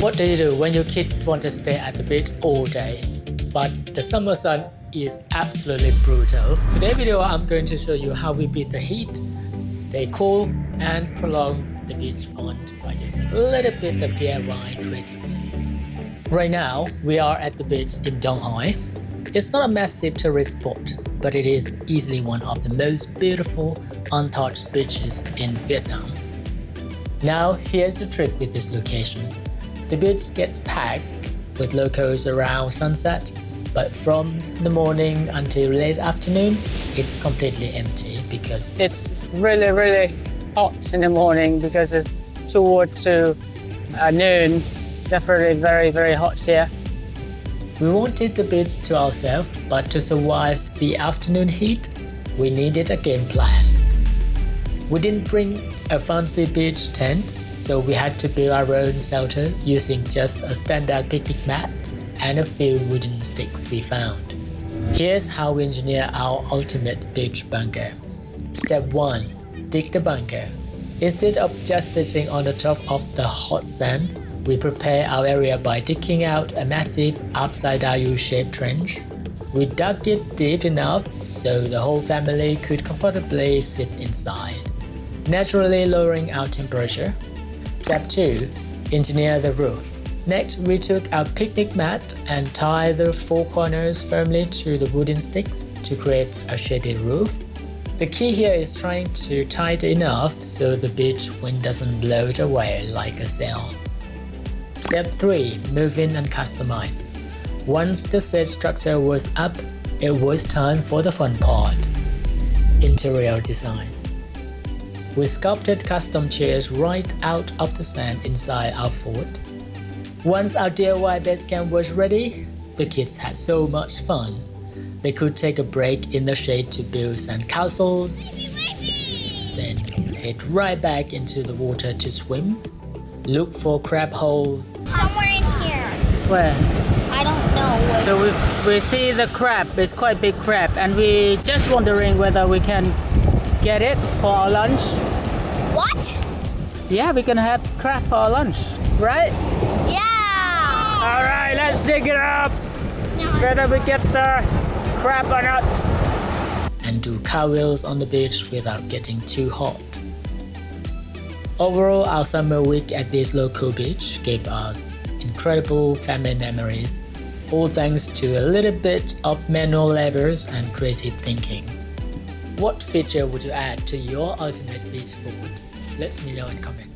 What do you do when your kid want to stay at the beach all day, but the summer sun is absolutely brutal? Today's video I'm going to show you how we beat the heat, stay cool, and prolong the beach fun by just a little bit of DIY creativity. Right now, we are at the beach in Dong Hoi. It's not a massive tourist spot, but it is easily one of the most beautiful, untouched beaches in Vietnam. Now, here's the trick with this location. The beach gets packed with locals around sunset, but from the morning until late afternoon, it's completely empty because it's really hot in the morning because it's toward to noon. Definitely very hot here. We wanted the beach to ourselves, but to survive the afternoon heat, we needed a game plan. We didn't bring a fancy beach tent, so we had to build our own shelter using just a standard picnic mat and a few wooden sticks we found. Here's how we engineer our ultimate beach bunker. Step 1. Dig the bunker. Instead of just sitting on the top of the hot sand, we prepare our area by digging out a massive upside-down U-shaped trench. We dug it deep enough so the whole family could comfortably sit inside, naturally lowering our temperature. Step 2. Engineer the roof. Next, we took our picnic mat and tied the four corners firmly to the wooden sticks to create a shaded roof. The key here is trying to tie it enough so the beach wind doesn't blow it away like a sail. Step 3. Move in and customize. Once the set structure was up, it was time for the fun part. Interior design. We sculpted custom chairs right out of the sand inside our fort. Once our DIY base camp was ready, the kids had so much fun. They could take a break in the shade to build sand castles, then head right back into the water to swim, look for crab holes. Somewhere in here. Where? I don't know. So we see the crab. It's quite a big crab, and we just wondering whether we can get it for our lunch. What? Yeah, we're gonna have crab for our lunch, right? Yeah. All right, let's dig it up. Whether we get the crab or not. And do cartwheels on the beach without getting too hot. Overall, our summer week at this local beach gave us incredible family memories, all thanks to a little bit of manual labors and creative thinking. What feature would you add to your ultimate beach food? Let me know in comments.